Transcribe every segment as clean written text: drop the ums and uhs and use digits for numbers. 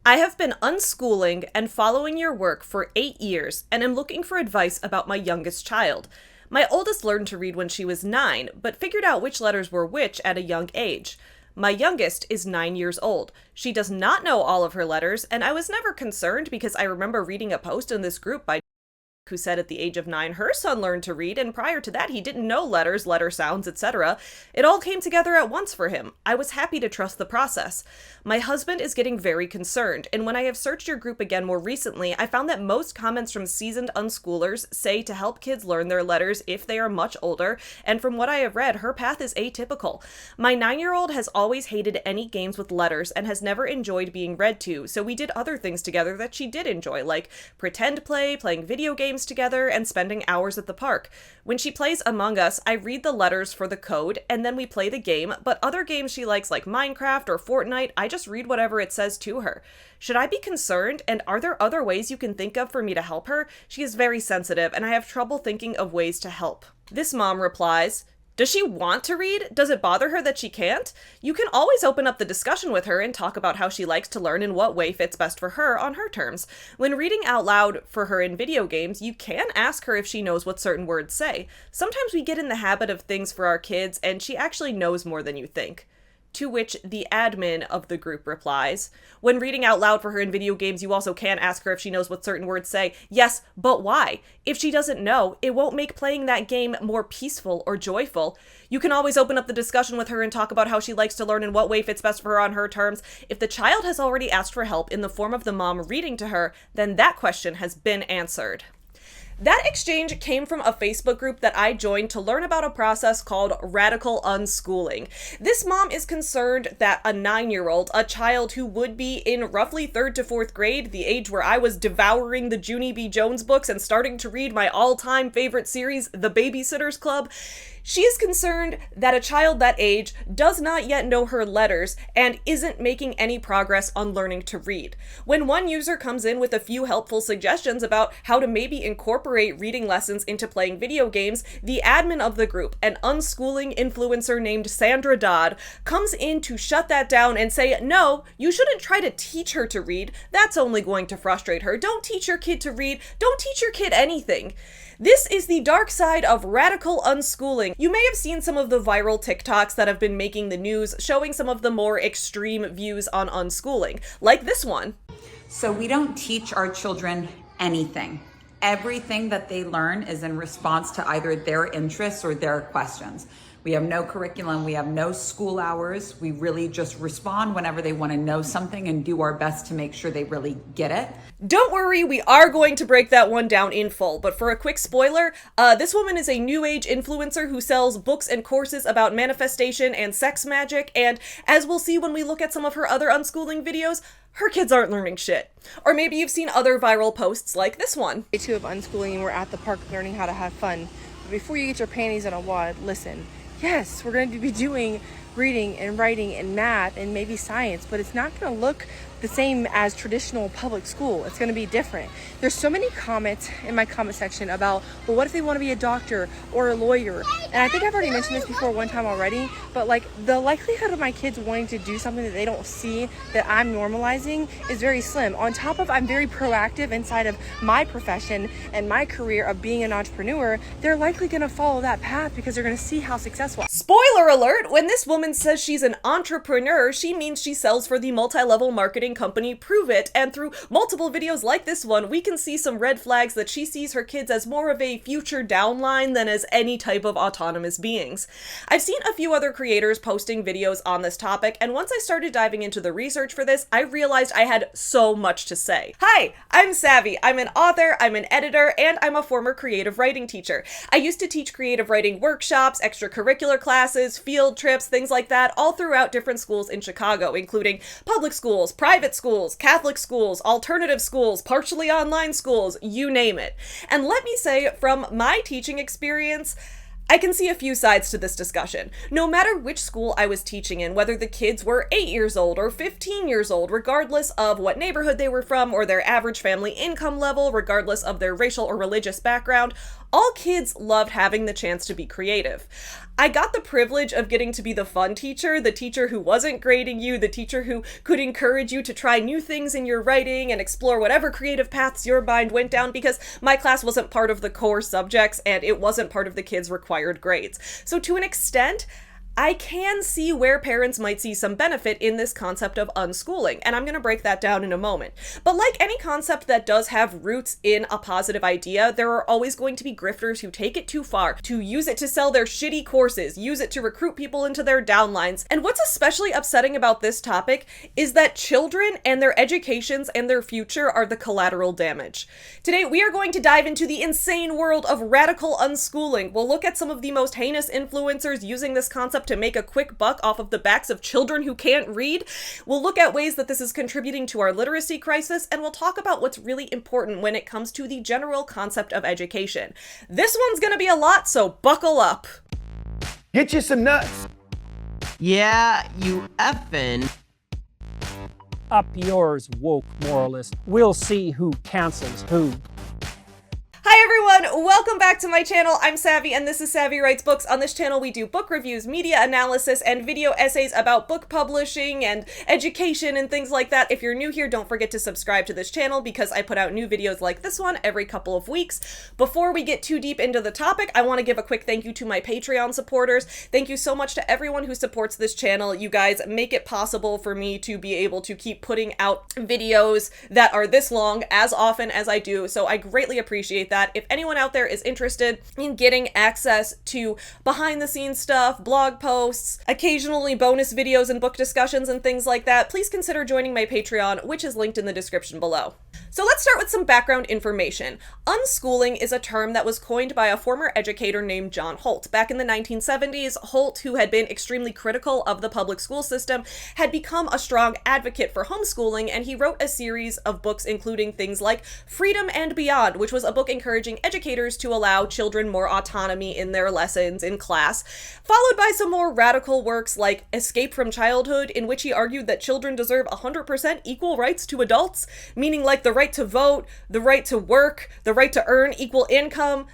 I have been unschooling and following your work for 8 years and am looking for advice about my youngest child. My oldest learned to read when she was 9, but figured out which letters were which at a young age. My youngest is 9 years old. She does not know all of her letters, and I was never concerned because I remember reading a post in this group by who said at the age of 9 her son learned to read, and prior to that he didn't know letters, letter sounds, etc. It all came together at once for him. I was happy to trust the process. My husband is getting very concerned, and when I have searched your group again more recently, I found that most comments from seasoned unschoolers say to help kids learn their letters if they are much older, and from what I have read, her path is atypical. My 9-year-old has always hated any games with letters and has never enjoyed being read to, so we did other things together that she did enjoy, like pretend play, playing video games together, and spending hours at the park. When she plays Among Us, I read the letters for the code, and then we play the game, but other games she likes like Minecraft or Fortnite, I just read whatever it says to her. Should I be concerned, and are there other ways you can think of for me to help her? She is very sensitive, and I have trouble thinking of ways to help. This mom replies, does she want to read? Does it bother her that she can't? You can always open up the discussion with her and talk about how she likes to learn and what way fits best for her on her terms. When reading out loud for her in video games, you can ask her if she knows what certain words say. Sometimes we get in the habit of things for our kids, and she actually knows more than you think. To which the admin of the group replies, when reading out loud for her in video games, you also can ask her if she knows what certain words say. Yes, but why? If she doesn't know, it won't make playing that game more peaceful or joyful. You can always open up the discussion with her and talk about how she likes to learn and what way fits best for her on her terms. If the child has already asked for help in the form of the mom reading to her, then that question has been answered. That exchange came from a Facebook group that I joined to learn about a process called radical unschooling. This mom is concerned that a 9-year-old, a child who would be in roughly 3rd to 4th grade, the age where I was devouring the Junie B. Jones books and starting to read my all-time favorite series, The Babysitter's Club, she is concerned that a child that age does not yet know her letters and isn't making any progress on learning to read. When one user comes in with a few helpful suggestions about how to maybe incorporate reading lessons into playing video games, the admin of the group, an unschooling influencer named Sandra Dodd, comes in to shut that down and say, no, you shouldn't try to teach her to read. That's only going to frustrate her. Don't teach your kid to read. Don't teach your kid anything. This is the dark side of radical unschooling. You may have seen some of the viral TikToks that have been making the news, showing some of the more extreme views on unschooling, like this one. So we don't teach our children anything. Everything that they learn is in response to either their interests or their questions. We have no curriculum, we have no school hours. We really just respond whenever they want to know something and do our best to make sure they really get it. Don't worry, we are going to break that one down in full, but for a quick spoiler, this woman is a new age influencer who sells books and courses about manifestation and sex magic, and as we'll see when we look at some of her other unschooling videos, her kids aren't learning shit. Or maybe you've seen other viral posts like this one. Day 2 of unschooling, and we're at the park learning how to have fun. But before you get your panties in a wad, listen. Yes, we're going to be doing reading and writing and math and maybe science, but it's not going to look the same as traditional public school. It's going to be different. There's so many comments in my comment section about, well, what if they want to be a doctor or a lawyer? And I think I've already mentioned this before one time already, but like the likelihood of my kids wanting to do something that they don't see that I'm normalizing is very slim. On top of I'm very proactive inside of my profession and my career of being an entrepreneur, they're likely going to follow that path because they're going to see how successful. Spoiler alert, when this woman says she's an entrepreneur, she means she sells for the multi-level marketing company Prove It, and through multiple videos like this one, we can see some red flags that she sees her kids as more of a future downline than as any type of autonomous beings. I've seen a few other creators posting videos on this topic, and once I started diving into the research for this, I realized I had so much to say. Hi, I'm Savvy. I'm an author, I'm an editor, and I'm a former creative writing teacher. I used to teach creative writing workshops, extracurricular classes, field trips, things like that, all throughout different schools in Chicago, including public schools, private schools, Catholic schools, alternative schools, partially online schools, you name it. And let me say, from my teaching experience, I can see a few sides to this discussion. No matter which school I was teaching in, whether the kids were 8 years old or 15 years old, regardless of what neighborhood they were from or their average family income level, regardless of their racial or religious background, all kids loved having the chance to be creative. I got the privilege of getting to be the fun teacher, the teacher who wasn't grading you, the teacher who could encourage you to try new things in your writing and explore whatever creative paths your mind went down, because my class wasn't part of the core subjects and it wasn't part of the kids' required grades. So to an extent, I can see where parents might see some benefit in this concept of unschooling, and I'm going to break that down in a moment. But like any concept that does have roots in a positive idea, there are always going to be grifters who take it too far, to use it to sell their shitty courses, use it to recruit people into their downlines. And what's especially upsetting about this topic is that children and their educations and their future are the collateral damage. Today, we are going to dive into the insane world of radical unschooling. We'll look at some of the most heinous influencers using this concept to make a quick buck off of the backs of children who can't read. We'll look at ways that this is contributing to our literacy crisis, and we'll talk about what's really important when it comes to the general concept of education. This one's gonna be a lot, so buckle up. Get you some nuts. Yeah, you effing. Up yours, woke moralist. We'll see who cancels who. Hi everyone, welcome back to my channel. I'm Savvy and this is Savvy Writes Books. On this channel we do book reviews, media analysis, and video essays about book publishing and education and things like that. If you're new here, don't forget to subscribe to this channel because I put out new videos like this one every couple of weeks. Before we get too deep into the topic, I want to give a quick thank you to my Patreon supporters. Thank you so much to everyone who supports this channel. You guys make it possible for me to be able to keep putting out videos that are this long as often as I do, so I greatly appreciate that. If anyone out there is interested in getting access to behind the scenes stuff, blog posts, occasionally bonus videos and book discussions and things like that, please consider joining my Patreon, which is linked in the description below. So let's start with some background information. Unschooling is a term that was coined by a former educator named John Holt. Back in the 1970s, Holt, who had been extremely critical of the public school system, had become a strong advocate for homeschooling, and he wrote a series of books including things like Freedom and Beyond, which was a book encouraging educators to allow children more autonomy in their lessons in class, followed by some more radical works like Escape from Childhood, in which he argued that children deserve 100% equal rights to adults, meaning like the right to vote, the right to work, the right to earn equal income.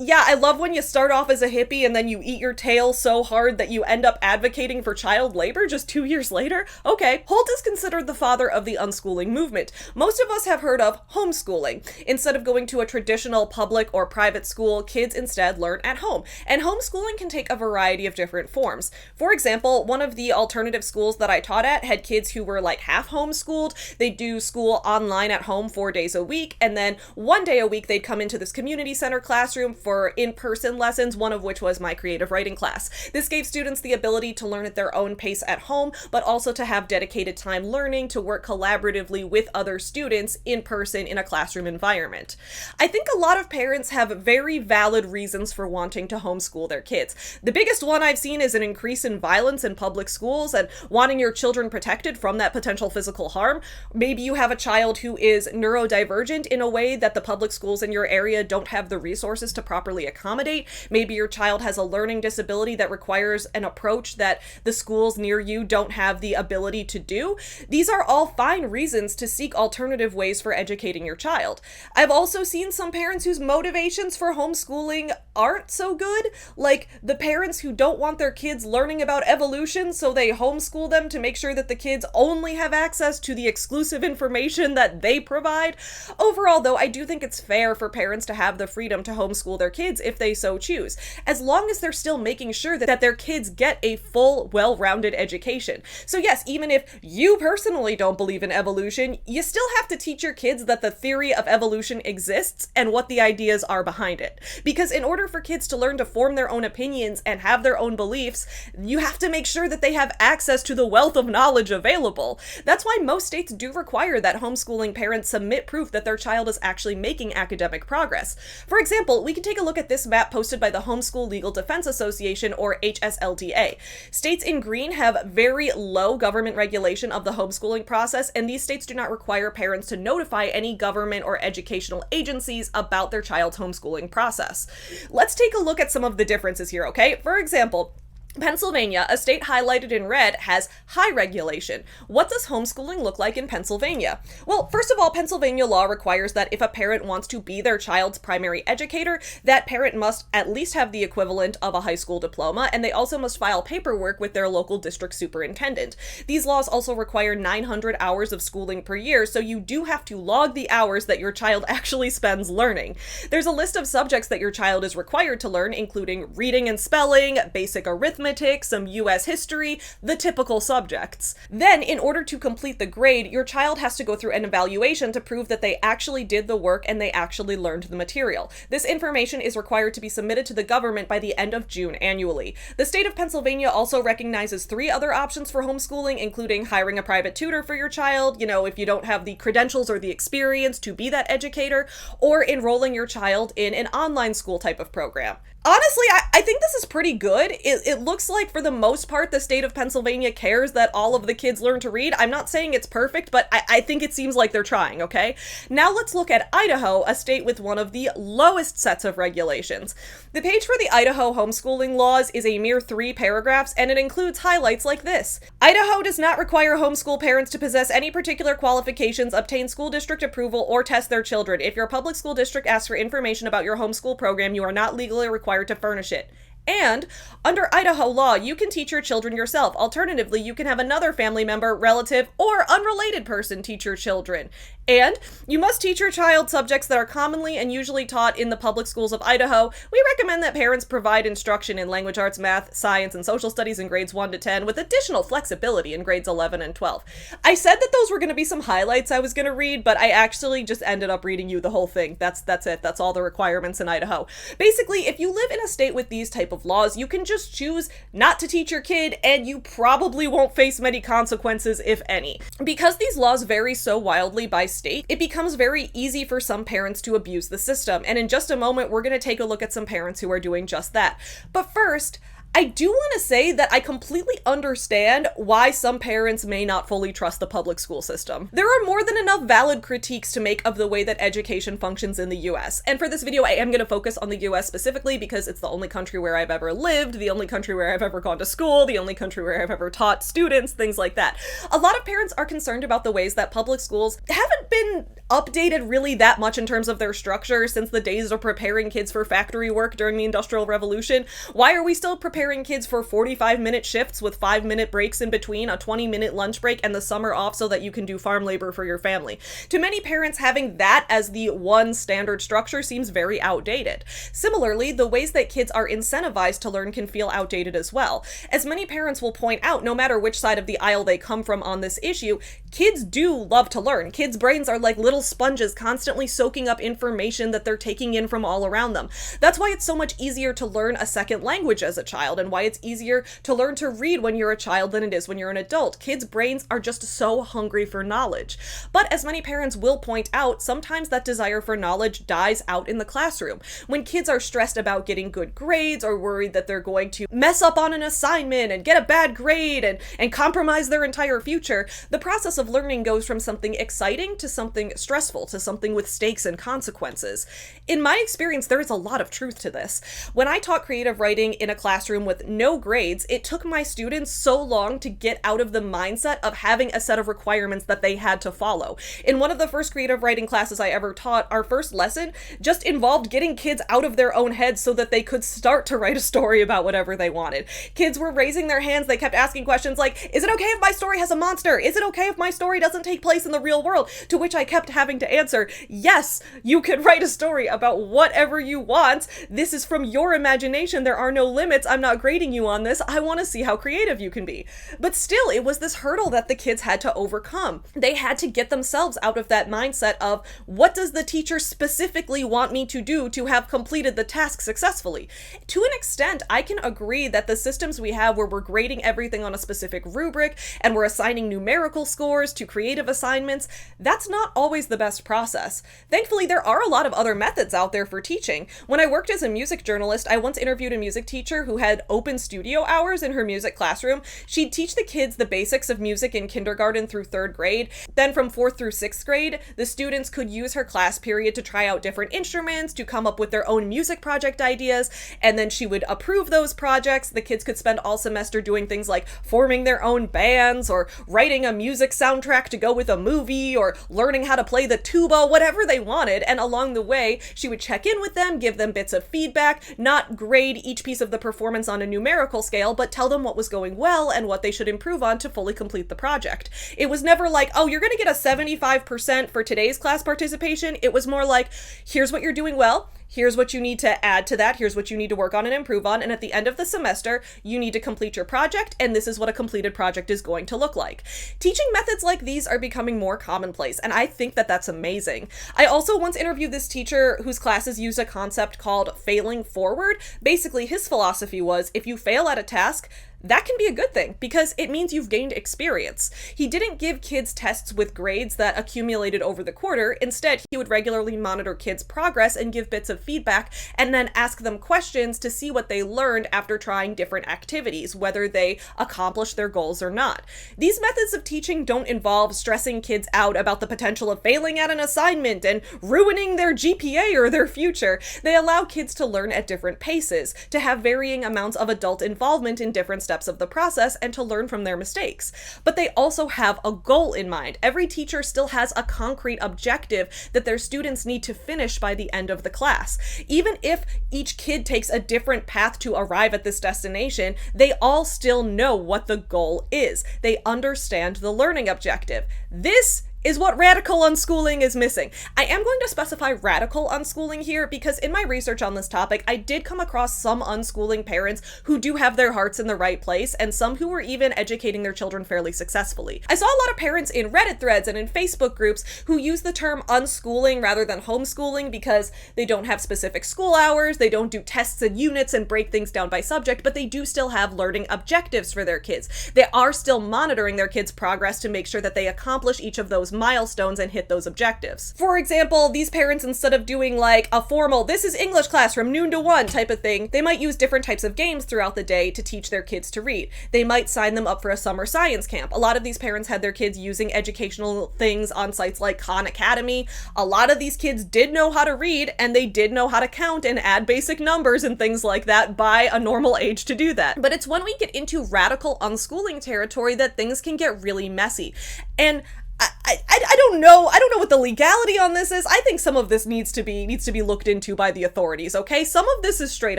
Yeah, I love when you start off as a hippie and then you eat your tail so hard that you end up advocating for child labor just 2 years later. Okay, Holt is considered the father of the unschooling movement. Most of us have heard of homeschooling. Instead of going to a traditional public or private school, kids instead learn at home. And homeschooling can take a variety of different forms. For example, one of the alternative schools that I taught at had kids who were like half homeschooled. They'd do school online at home 4 days a week, and then 1 day a week they'd come into this community center classroom for in-person lessons, one of which was my creative writing class. This gave students the ability to learn at their own pace at home, but also to have dedicated time learning, to work collaboratively with other students in person in a classroom environment. I think a lot of parents have very valid reasons for wanting to homeschool their kids. The biggest one I've seen is an increase in violence in public schools and wanting your children protected from that potential physical harm. Maybe you have a child who is neurodivergent in a way that the public schools in your area don't have the resources to properly accommodate. Maybe your child has a learning disability that requires an approach that the schools near you don't have the ability to do. These are all fine reasons to seek alternative ways for educating your child. I've also seen some parents whose motivations for homeschooling aren't so good, like the parents who don't want their kids learning about evolution, so they homeschool them to make sure that the kids only have access to the exclusive information that they provide. Overall, though, I do think it's fair for parents to have the freedom to homeschool their kids if they so choose, as long as they're still making sure that their kids get a full, well-rounded education. So yes, even if you personally don't believe in evolution, you still have to teach your kids that the theory of evolution exists and what the ideas are behind it. Because in order for kids to learn to form their own opinions and have their own beliefs, you have to make sure that they have access to the wealth of knowledge available. That's why most states do require that homeschooling parents submit proof that their child is actually making academic progress. For example, we can take a look at this map posted by the Homeschool Legal Defense Association, or HSLDA. States in green have very low government regulation of the homeschooling process, and these states do not require parents to notify any government or educational agencies about their child's homeschooling process. Let's take a look at some of the differences here, okay? For example, Pennsylvania, a state highlighted in red, has high regulation. What does homeschooling look like in Pennsylvania? Well, first of all, Pennsylvania law requires that if a parent wants to be their child's primary educator, that parent must at least have the equivalent of a high school diploma, and they also must file paperwork with their local district superintendent. These laws also require 900 hours of schooling per year, so you do have to log the hours that your child actually spends learning. There's a list of subjects that your child is required to learn, including reading and spelling, basic arithmetic, some US history, the typical subjects. Then, in order to complete the grade, your child has to go through an evaluation to prove that they actually did the work and they actually learned the material. This information is required to be submitted to the government by the end of June annually. The state of Pennsylvania also recognizes 3 other options for homeschooling, including hiring a private tutor for your child, if you don't have the credentials or the experience to be that educator, or enrolling your child in an online school type of program. Honestly, I think this is pretty good. It looks like, for the most part, the state of Pennsylvania cares that all of the kids learn to read. I'm not saying it's perfect, but I think it seems like they're trying, okay? Now let's look at Idaho, a state with one of the lowest sets of regulations. The page for the Idaho homeschooling laws is a mere 3 paragraphs, and it includes highlights like this. Idaho does not require homeschool parents to possess any particular qualifications, obtain school district approval, or test their children. If your public school district asks for information about your homeschool program, you are not legally required to furnish it. And under Idaho law, you can teach your children yourself. Alternatively, you can have another family member, relative, or unrelated person teach your children. And you must teach your child subjects that are commonly and usually taught in the public schools of Idaho. We recommend that parents provide instruction in language arts, math, science, and social studies in grades 1 to 10, with additional flexibility in grades 11 and 12. I said that those were going to be some highlights I was going to read, but I actually just ended up reading you the whole thing. That's it. That's all the requirements in Idaho. Basically, if you live in a state with these type of laws, you can just choose not to teach your kid, and you probably won't face many consequences, if any. Because these laws vary so wildly by state, it becomes very easy for some parents to abuse the system. And in just a moment, we're going to take a look at some parents who are doing just that. But first, I do want to say that I completely understand why some parents may not fully trust the public school system. There are more than enough valid critiques to make of the way that education functions in the US. And for this video, I am going to focus on the US specifically because it's the only country where I've ever lived, the only country where I've ever gone to school, the only country where I've ever taught students, things like that. A lot of parents are concerned about the ways that public schools haven't been updated really that much in terms of their structure since the days of preparing kids for factory work during the Industrial Revolution. Why are we still preparing kids for 45-minute shifts with 5-minute breaks in between, a 20-minute lunch break, and the summer off so that you can do farm labor for your family? To many parents, having that as the one standard structure seems very outdated. Similarly, the ways that kids are incentivized to learn can feel outdated as well. As many parents will point out, no matter which side of the aisle they come from on this issue, kids do love to learn. Kids' brains are like little sponges constantly soaking up information that they're taking in from all around them. That's why it's so much easier to learn a second language as a child, and why it's easier to learn to read when you're a child than it is when you're an adult. Kids' brains are just so hungry for knowledge. But as many parents will point out, sometimes that desire for knowledge dies out in the classroom. When kids are stressed about getting good grades, or worried that they're going to mess up on an assignment and get a bad grade and compromise their entire future, the process of learning goes from something exciting to something stressful, to something with stakes and consequences. In my experience, there is a lot of truth to this. When I taught creative writing in a classroom with no grades, it took my students so long to get out of the mindset of having a set of requirements that they had to follow. In one of the first creative writing classes I ever taught, our first lesson just involved getting kids out of their own heads so that they could start to write a story about whatever they wanted. Kids were raising their hands, they kept asking questions like, is it okay if my story has a monster? Is it okay if my story doesn't take place in the real world? To which I kept having to answer, yes, you can write a story about whatever you want. This is from your imagination. There are no limits. I'm not grading you on this. I want to see how creative you can be. But still, it was this hurdle that the kids had to overcome. They had to get themselves out of that mindset of, what does the teacher specifically want me to do to have completed the task successfully? To an extent, I can agree that the systems we have where we're grading everything on a specific rubric and we're assigning numerical scores to creative assignments, that's not always always the best process. Thankfully, there are a lot of other methods out there for teaching. When I worked as a music journalist, I once interviewed a music teacher who had open studio hours in her music classroom. She'd teach the kids the basics of music in kindergarten through 3rd grade. Then from 4th through 6th grade, the students could use her class period to try out different instruments, to come up with their own music project ideas, and then she would approve those projects. The kids could spend all semester doing things like forming their own bands, or writing a music soundtrack to go with a movie, or learning how to play the tuba, whatever they wanted. And along the way, she would check in with them, give them bits of feedback, not grade each piece of the performance on a numerical scale, but tell them what was going well and what they should improve on to fully complete the project. It was never like, oh, you're going to get a 75% for today's class participation. It was more like, here's what you're doing well, here's what you need to add to that, here's what you need to work on and improve on, and at the end of the semester, you need to complete your project, and this is what a completed project is going to look like. Teaching methods like these are becoming more commonplace, and I think that that's amazing. I also once interviewed this teacher whose classes used a concept called failing forward. Basically, his philosophy was, if you fail at a task, that can be a good thing because it means you've gained experience. He didn't give kids tests with grades that accumulated over the quarter. Instead, he would regularly monitor kids' progress and give bits of feedback, and then ask them questions to see what they learned after trying different activities, whether they accomplished their goals or not. These methods of teaching don't involve stressing kids out about the potential of failing at an assignment and ruining their GPA or their future. They allow kids to learn at different paces, to have varying amounts of adult involvement in different steps of the process, and to learn from their mistakes. But they also have a goal in mind. Every teacher still has a concrete objective that their students need to finish by the end of the class. Even if each kid takes a different path to arrive at this destination, they all still know what the goal is. They understand the learning objective. This is what radical unschooling is missing. I am going to specify radical unschooling here because in my research on this topic, I did come across some unschooling parents who do have their hearts in the right place, and some who were even educating their children fairly successfully. I saw a lot of parents in Reddit threads and in Facebook groups who use the term unschooling rather than homeschooling because they don't have specific school hours, they don't do tests and units and break things down by subject, but they do still have learning objectives for their kids. They are still monitoring their kids' progress to make sure that they accomplish each of those milestones and hit those objectives. For example, these parents, instead of doing like a formal, this is English class from noon to 1 type of thing, they might use different types of games throughout the day to teach their kids to read. They might sign them up for a summer science camp. A lot of these parents had their kids using educational things on sites like Khan Academy. A lot of these kids did know how to read, and they did know how to count and add basic numbers and things like that by a normal age to do that. But it's when we get into radical unschooling territory that things can get really messy. And I don't know what the legality on this is. I think some of this needs to be looked into by the authorities, okay? Some of this is straight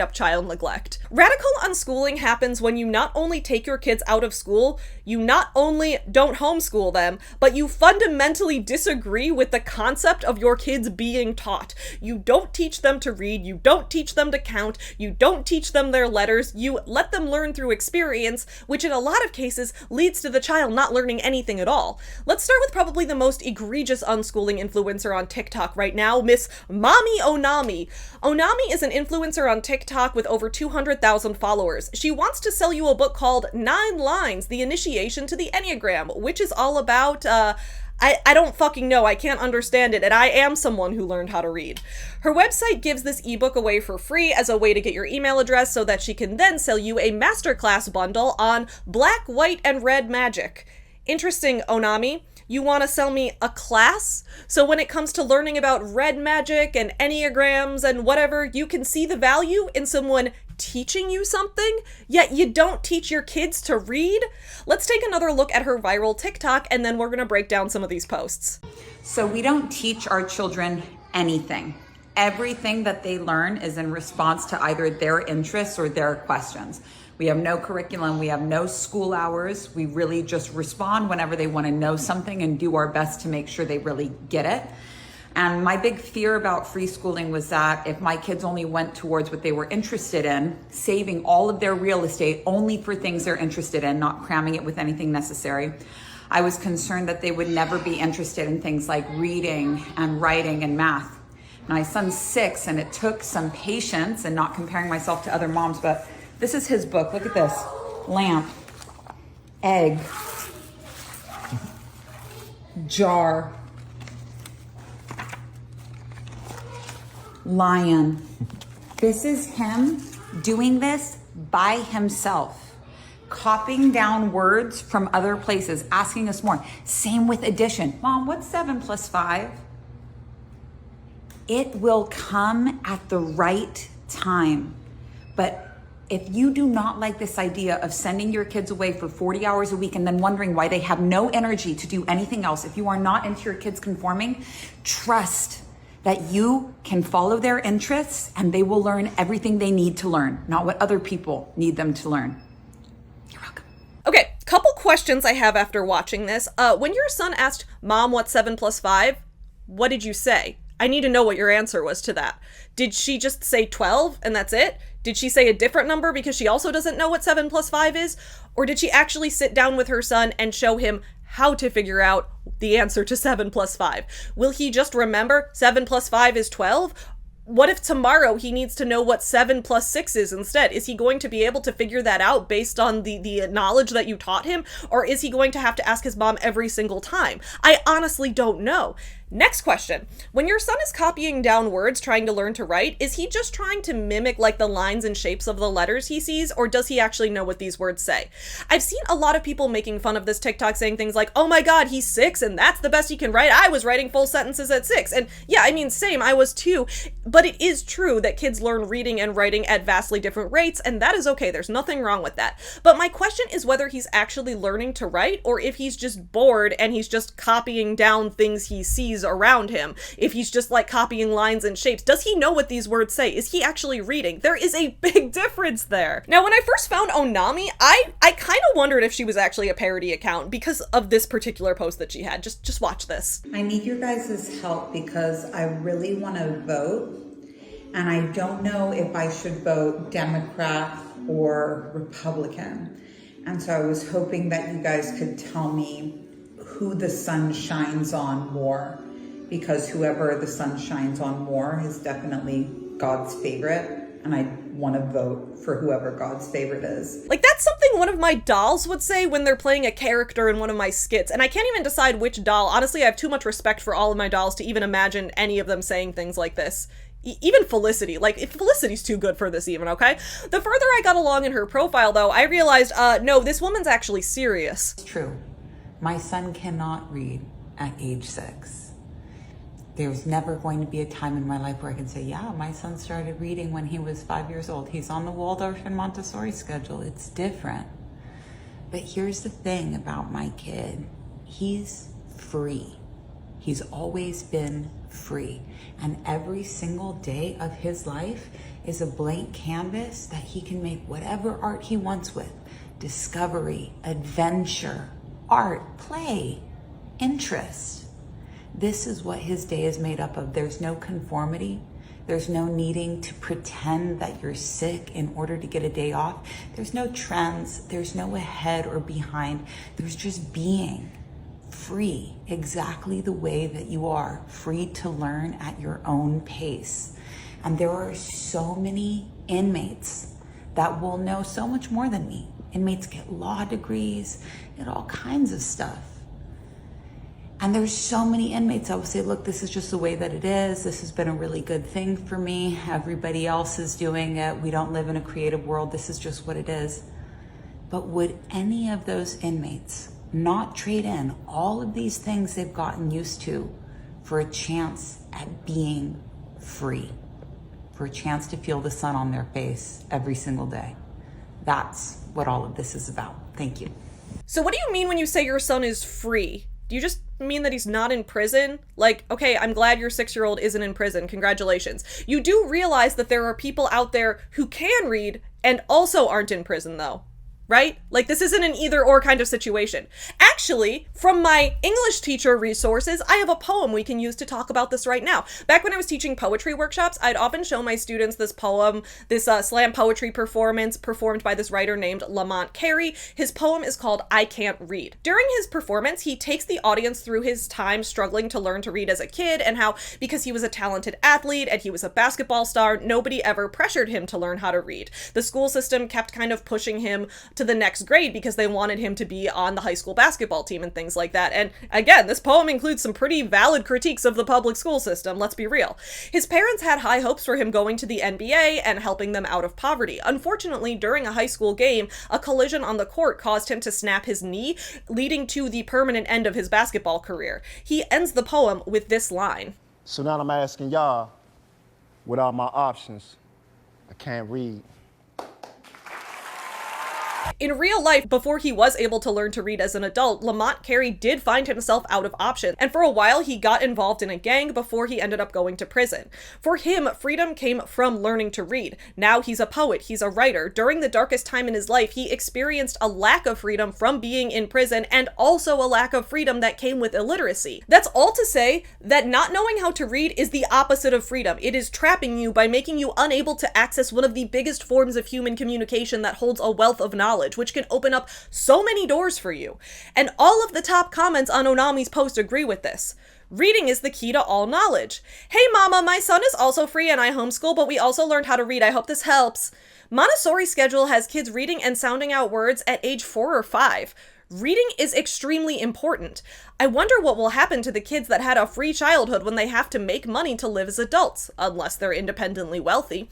up child neglect. Radical unschooling happens when you not only take your kids out of school, you not only don't homeschool them, but you fundamentally disagree with the concept of your kids being taught. You don't teach them to read, you don't teach them to count, you don't teach them their letters, you let them learn through experience, which in a lot of cases leads to the child not learning anything at all. Let's start with probably the most egregious unschooling influencer on TikTok right now, Miss Mommy Onami. Onami is an influencer on TikTok with over 200,000 followers. She wants to sell you a book called 9 Lines, The Initiation to the Enneagram, which is all about, I don't fucking know, I can't understand it, and I am someone who learned how to read. Her website gives this ebook away for free as a way to get your email address so that she can then sell you a masterclass bundle on black, white, and red magic. Interesting, Onami. You want to sell me a class? So when it comes to learning about red magic and enneagrams and whatever, you can see the value in someone teaching you something, yet you don't teach your kids to read? Let's take another look at her viral TikTok, and then we're going to break down some of these posts. So we don't teach our children anything. Everything that they learn is in response to either their interests or their questions. We have no curriculum, we have no school hours. We really just respond whenever they want to know something and do our best to make sure they really get it. And my big fear about free schooling was that if my kids only went towards what they were interested in, saving all of their real estate only for things they're interested in, not cramming it with anything necessary, I was concerned that they would never be interested in things like reading and writing and math. My son's 6, and it took some patience and not comparing myself to other moms, but this is his book. Look at this. Lamp, egg, jar, Lion. This is him doing this by himself, copying down words from other places, asking us more. Same with addition. Mom, what's 7 plus 5? It will come at the right time. But if you do not like this idea of sending your kids away for 40 hours a week and then wondering why they have no energy to do anything else, if you are not into your kids conforming, trust that you can follow their interests and they will learn everything they need to learn, not what other people need them to learn. You're welcome. Okay, couple questions I have after watching this. When your son asked, Mom, what's 7 plus 5? What did you say? I need to know what your answer was to that. Did she just say 12 and that's it? Did she say a different number because she also doesn't know what 7 plus 5 is? Or did she actually sit down with her son and show him how to figure out the answer to 7 plus 5? Will he just remember 7 plus 5 is 12? What if tomorrow he needs to know what 7 plus 6 is instead? Is he going to be able to figure that out based on the knowledge that you taught him? Or is he going to have to ask his mom every single time? I honestly don't know. Next question. When your son is copying down words trying to learn to write, is he just trying to mimic like the lines and shapes of the letters he sees, or does he actually know what these words say? I've seen a lot of people making fun of this TikTok saying things like, oh my god, he's 6 and that's the best he can write. I was writing full sentences at 6. And yeah, I mean, same, I was too. But it is true that kids learn reading and writing at vastly different rates, and that is okay. There's nothing wrong with that. But my question is whether he's actually learning to write, or if he's just bored and he's just copying down things he sees around him. If he's just like copying lines and shapes, does he know what these words say? Is he actually reading? There is a big difference there. Now, when I first found Onami, I kind of wondered if she was actually a parody account because of this particular post that she had. Just watch this. I need your guys' help because I really want to vote, and I don't know if I should vote Democrat or Republican. And so I was hoping that you guys could tell me who the sun shines on more, because whoever the sun shines on more is definitely God's favorite, and I want to vote for whoever God's favorite is. Like, that's something one of my dolls would say when they're playing a character in one of my skits, and I can't even decide which doll. Honestly, I have too much respect for all of my dolls to even imagine any of them saying things like this. Even Felicity, like, if Felicity's too good for this even, okay? The further I got along in her profile, though, I realized, no, this woman's actually serious. It's true. My son cannot read at age 6. There's never going to be a time in my life where I can say, yeah, my son started reading when he was 5 years old. He's on the Waldorf and Montessori schedule. It's different. But here's the thing about my kid. He's free. He's always been free. And every single day of his life is a blank canvas that he can make whatever art he wants with. Discovery, adventure, art, play, interest. This is what his day is made up of. There's no conformity. There's no needing to pretend that you're sick in order to get a day off. There's no trends. There's no ahead or behind. There's just being free, exactly the way that you are, free to learn at your own pace. And there are so many inmates that will know so much more than me. Inmates get law degrees, get all kinds of stuff. And there's so many inmates that will say, look, this is just the way that it is. This has been a really good thing for me. Everybody else is doing it. We don't live in a creative world. This is just what it is. But would any of those inmates not trade in all of these things they've gotten used to for a chance at being free, for a chance to feel the sun on their face every single day? That's what all of this is about. Thank you. So what do you mean when you say your son is free? Do you just mean that he's not in prison? Like, okay, I'm glad your 6-year-old isn't in prison. Congratulations. You do realize that there are people out there who can read and also aren't in prison, though, right? Like, this isn't an either or kind of situation. Actually, from my English teacher resources, I have a poem we can use to talk about this right now. Back when I was teaching poetry workshops, I'd often show my students this poem, this slam poetry performance performed by this writer named Lamont Carey. His poem is called I Can't Read. During his performance, he takes the audience through his time struggling to learn to read as a kid, and how, because he was a talented athlete and he was a basketball star, nobody ever pressured him to learn how to read. The school system kept kind of pushing him to the next grade because they wanted him to be on the high school basketball team and things like that. And again, this poem includes some pretty valid critiques of the public school system, let's be real. His parents had high hopes for him going to the NBA and helping them out of poverty. Unfortunately, during a high school game, a collision on the court caused him to snap his knee, leading to the permanent end of his basketball career. He ends the poem with this line. So now I'm asking y'all, what are my options? I can't read. In real life, before he was able to learn to read as an adult, Lamont Carey did find himself out of options, and for a while he got involved in a gang before he ended up going to prison. For him, freedom came from learning to read. Now he's a poet, he's a writer. During the darkest time in his life, he experienced a lack of freedom from being in prison and also a lack of freedom that came with illiteracy. That's all to say that not knowing how to read is the opposite of freedom. It is trapping you by making you unable to access one of the biggest forms of human communication that holds a wealth of knowledge, which can open up so many doors for you. And all of the top comments on Onami's post agree with this. Reading is the key to all knowledge. Hey mama, my son is also free and I homeschool, but we also learned how to read. I hope this helps. Montessori schedule has kids reading and sounding out words at age 4 or 5. Reading is extremely important. I wonder what will happen to the kids that had a free childhood when they have to make money to live as adults, unless they're independently wealthy.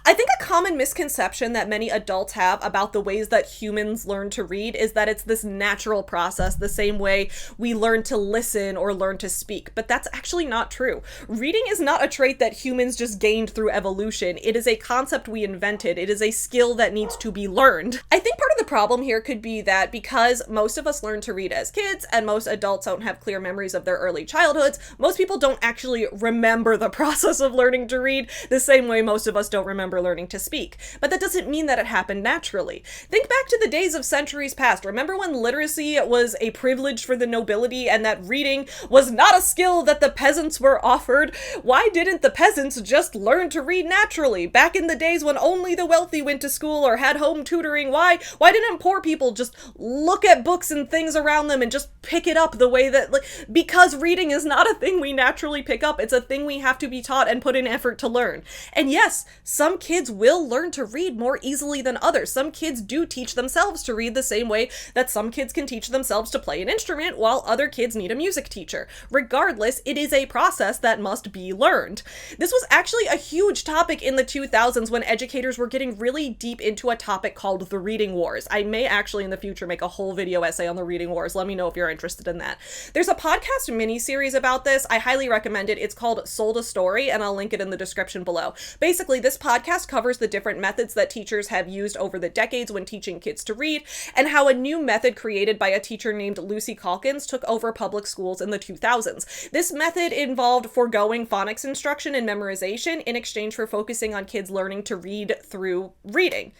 I think a common misconception that many adults have about the ways that humans learn to read is that it's this natural process, the same way we learn to listen or learn to speak, but that's actually not true. Reading is not a trait that humans just gained through evolution. It is a concept we invented. It is a skill that needs to be learned. I think part of the problem here could be that because most of us learn to read as kids and most adults don't have clear memories of their early childhoods, most people don't actually remember the process of learning to read the same way most of us don't remember learning to speak. But that doesn't mean that it happened naturally. Think back to the days of centuries past. Remember when literacy was a privilege for the nobility and that reading was not a skill that the peasants were offered? Why didn't the peasants just learn to read naturally? Back in the days when only the wealthy went to school or had home tutoring, why didn't poor people just look at books and things around them and just pick it up the way that, because reading is not a thing we naturally pick up. It's a thing we have to be taught and put in effort to learn. And yes, some kids will learn to read more easily than others. Some kids do teach themselves to read the same way that some kids can teach themselves to play an instrument while other kids need a music teacher. Regardless, it is a process that must be learned. This was actually a huge topic in the 2000s when educators were getting really deep into a topic called the reading wars. I may actually in the future make a whole video essay on the reading wars. Let me know if you're interested in that. There's a podcast mini-series about this. I highly recommend it. It's called Sold a Story, and I'll link it in the description below. Basically, this podcast covers the different methods that teachers have used over the decades when teaching kids to read, and how a new method created by a teacher named Lucy Calkins took over public schools in the 2000s. This method involved foregoing phonics instruction and memorization in exchange for focusing on kids learning to read through reading.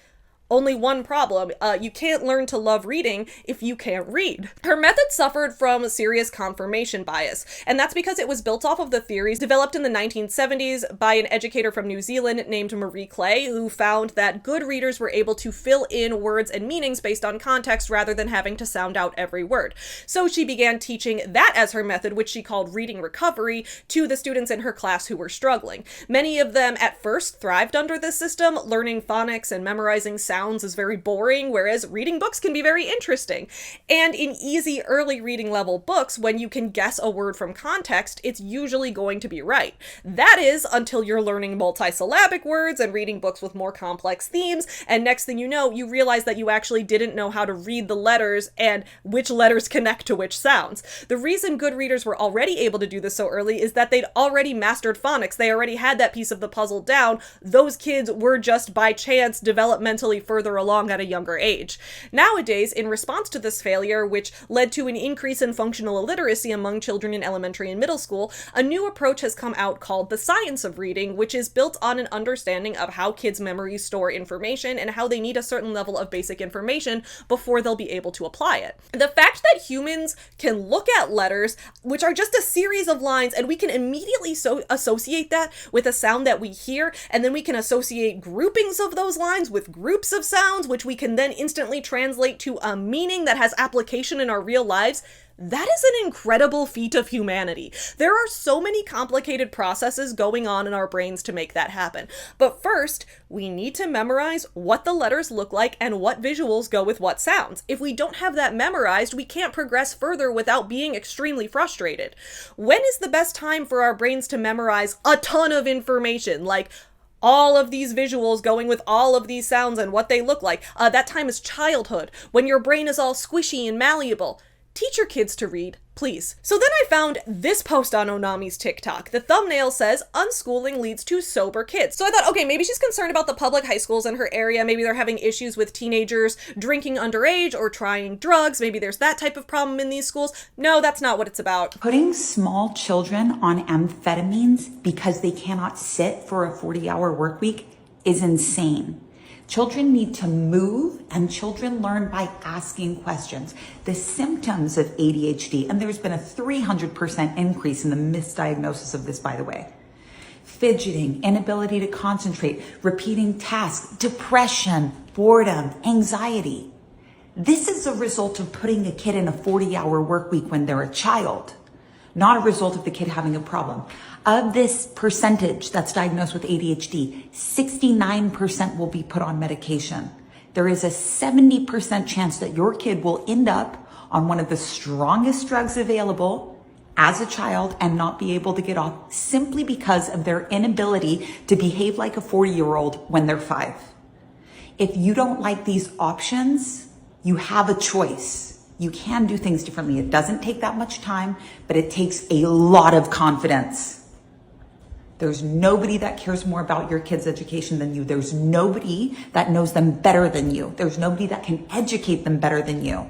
Only one problem, you can't learn to love reading if you can't read. Her method suffered from serious confirmation bias, and that's because it was built off of the theories developed in the 1970s by an educator from New Zealand named Marie Clay, who found that good readers were able to fill in words and meanings based on context rather than having to sound out every word. So she began teaching that as her method, which she called reading recovery, to the students in her class who were struggling. Many of them at first thrived under this system. Learning phonics and memorizing sounds is very boring, whereas reading books can be very interesting. And in easy early reading level books, when you can guess a word from context, it's usually going to be right. That is until you're learning multisyllabic words and reading books with more complex themes, and next thing you know, you realize that you actually didn't know how to read the letters and which letters connect to which sounds. The reason good readers were already able to do this so early is that they'd already mastered phonics. They already had that piece of the puzzle down. Those kids were just by chance developmentally further along at a younger age. Nowadays, in response to this failure, which led to an increase in functional illiteracy among children in elementary and middle school, a new approach has come out called the science of reading, which is built on an understanding of how kids' memories store information and how they need a certain level of basic information before they'll be able to apply it. The fact that humans can look at letters, which are just a series of lines, and we can immediately associate that with a sound that we hear, and then we can associate groupings of those lines with groups of sounds, which we can then instantly translate to a meaning that has application in our real lives, That is an incredible feat of humanity. There are so many complicated processes going on in our brains to make that happen. But first, we need to memorize what the letters look like and what visuals go with what sounds. If we don't have that memorized, we can't progress further without being extremely frustrated. When is the best time for our brains to memorize a ton of information, like all of these visuals going with all of these sounds and what they look like? That time is childhood, when your brain is all squishy and malleable. Teach your kids to read, please. So then I found this post on Onami's TikTok. The thumbnail says, unschooling leads to sober kids. So I thought, okay, maybe she's concerned about the public high schools in her area. Maybe they're having issues with teenagers drinking underage or trying drugs. Maybe there's that type of problem in these schools. No, that's not what it's about. Putting small children on amphetamines because they cannot sit for a 40-hour work week is insane. Children need to move, and children learn by asking questions. The symptoms of ADHD, and there's been a 300% increase in the misdiagnosis of this, by the way. Fidgeting, inability to concentrate, repeating tasks, depression, boredom, anxiety. This is a result of putting a kid in a 40-hour work week when they're a child, not a result of the kid having a problem. Of this percentage that's diagnosed with ADHD, 69% will be put on medication. There is a 70% chance that your kid will end up on one of the strongest drugs available as a child and not be able to get off simply because of their inability to behave like a 40-year-old when they're 5. If you don't like these options, you have a choice. You can do things differently. It doesn't take that much time, but it takes a lot of confidence. There's nobody that cares more about your kids' education than you. There's nobody that knows them better than you. There's nobody that can educate them better than you.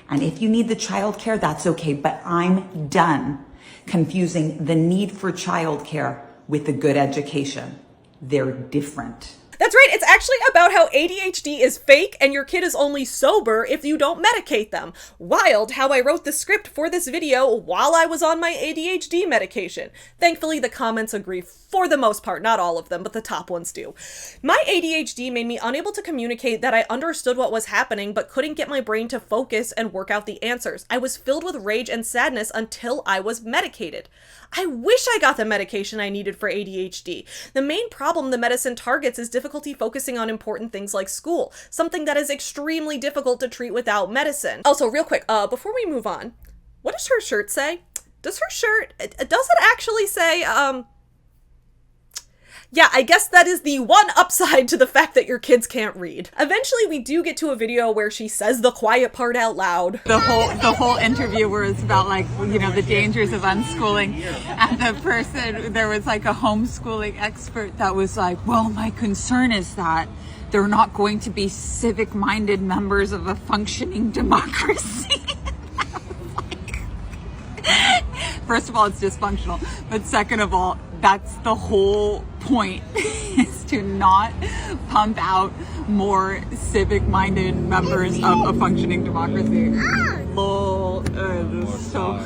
And if you need the childcare, that's okay. But I'm done confusing the need for childcare with a good education. They're different. That's right, it's actually about how ADHD is fake and your kid is only sober if you don't medicate them. Wild how I wrote the script for this video while I was on my ADHD medication. Thankfully, the comments agree for the most part, not all of them, but the top ones do. My ADHD made me unable to communicate that I understood what was happening, but couldn't get my brain to focus and work out the answers. I was filled with rage and sadness until I was medicated. I wish I got the medication I needed for ADHD. The main problem the medicine targets is difficulty focusing on important things like school, something that is extremely difficult to treat without medicine. Also, real quick, before we move on, what does her shirt say? Does her shirt, does it actually say, yeah, I guess that is the one upside to the fact that your kids can't read. Eventually, we do get to a video where she says the quiet part out loud. The whole interview where it's about, like, you know, the dangers of unschooling, and the person, there was like a homeschooling expert that was like, well, my concern is that they're not going to be civic-minded members of a functioning democracy. First of all, it's dysfunctional, but second of all, that's the whole point, is to not pump out more civic-minded members of a functioning democracy. Lol, so...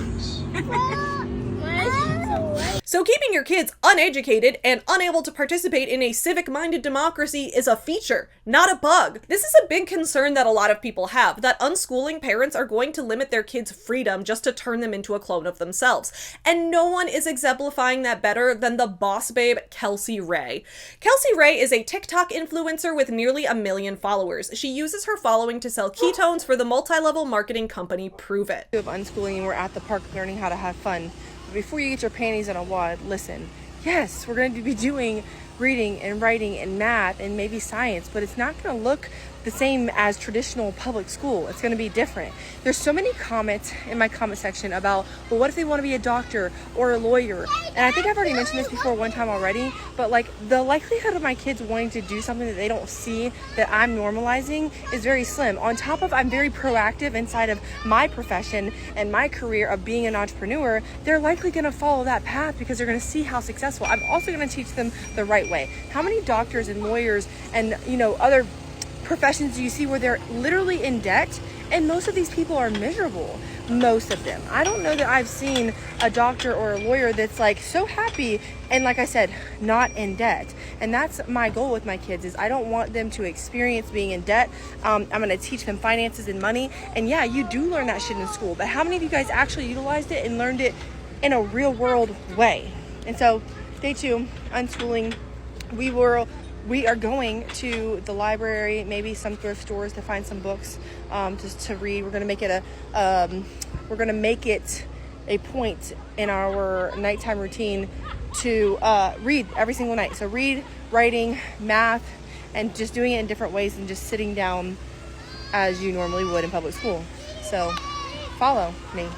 So keeping your kids uneducated and unable to participate in a civic-minded democracy is a feature, not a bug. This is a big concern that a lot of people have, that unschooling parents are going to limit their kids' freedom just to turn them into a clone of themselves. And no one is exemplifying that better than the boss babe, Kelsey Ray. Kelsey Ray is a TikTok influencer with nearly 1 million followers. She uses her following to sell ketones for the multi-level marketing company Prove It. Of unschooling, and we're at the park learning how to have fun. Before you get your panties in a wad, listen, yes, we're going to be doing reading and writing and math and maybe science, but it's not going to look the same as traditional public school. It's going to be different. There's so many comments in my comment section about, well, what if they want to be a doctor or a lawyer? And I think I've already mentioned this before one time already, but like the likelihood of my kids wanting to do something that they don't see that I'm normalizing is very slim. On top of I'm very proactive inside of my profession and my career of being an entrepreneur, they're likely going to follow that path because they're going to see how successful. I'm also going to teach them the right way. How many doctors and lawyers and, you know, other professions do you see where they're literally in debt And most of these people are miserable. Most of them. I don't know that I've seen a doctor or a lawyer that's like so happy and, like I said, not in debt. And that's my goal with my kids, is I don't want them to experience being in debt. I'm going to teach them finances and money. And yeah, you do learn that shit in school, but how many of you guys actually utilized it and learned it in a real world way? And so day 2, unschooling, we are going to the library, maybe some thrift stores, to find some books just to read. We're going to make it a point in our nighttime routine to read every single night. So read, writing, math, and just doing it in different ways than just sitting down as you normally would in public school. So follow me.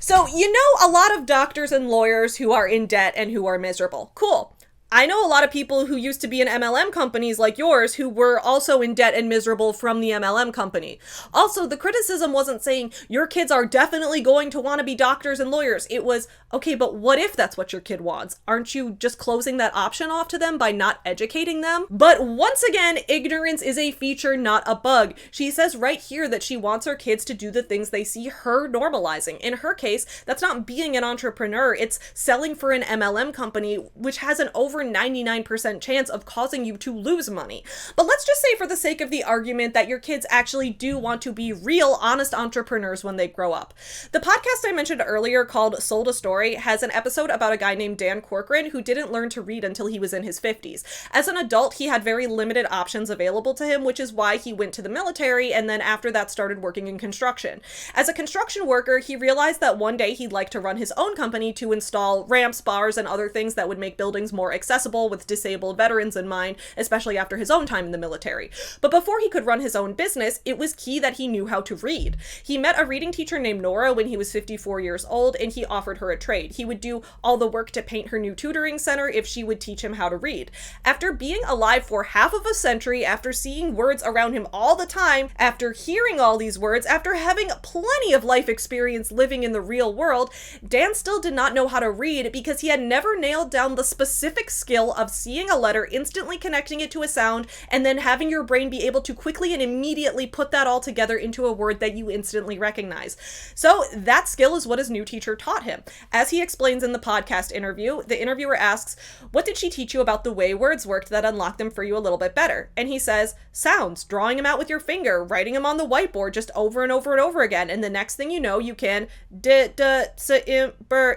So, you know a lot of doctors and lawyers who are in debt and who are miserable. Cool. I know a lot of people who used to be in MLM companies like yours who were also in debt and miserable from the MLM company. Also, the criticism wasn't saying your kids are definitely going to want to be doctors and lawyers. It was, okay, but what if that's what your kid wants? Aren't you just closing that option off to them by not educating them? But once again, ignorance is a feature, not a bug. She says right here that she wants her kids to do the things they see her normalizing. In her case, that's not being an entrepreneur. It's selling for an MLM company, which has an over 99% chance of causing you to lose money. But let's just say, for the sake of the argument, that your kids actually do want to be real, honest entrepreneurs when they grow up. The podcast I mentioned earlier called Sold a Story has an episode about a guy named Dan Corcoran who didn't learn to read until he was in his 50s. As an adult, he had very limited options available to him, which is why he went to the military and then after that started working in construction. As a construction worker, he realized that one day he'd like to run his own company to install ramps, bars, and other things that would make buildings more accessible with disabled veterans in mind, especially after his own time in the military. But before he could run his own business, it was key that he knew how to read. He met a reading teacher named Nora when he was 54 years old, and he offered her a trade. He would do all the work to paint her new tutoring center if she would teach him how to read. After being alive for half of a century, after seeing words around him all the time, after hearing all these words, after having plenty of life experience living in the real world, Dan still did not know how to read because he had never nailed down the specific skill of seeing a letter, instantly connecting it to a sound, and then having your brain be able to quickly and immediately put that all together into a word that you instantly recognize. So that skill is what his new teacher taught him. As he explains in the podcast interview, the interviewer asks, "What did she teach you about the way words worked that unlocked them for you a little bit better?" And he says, "Sounds, drawing them out with your finger, writing them on the whiteboard just over and over and over again, and the next thing you know, you can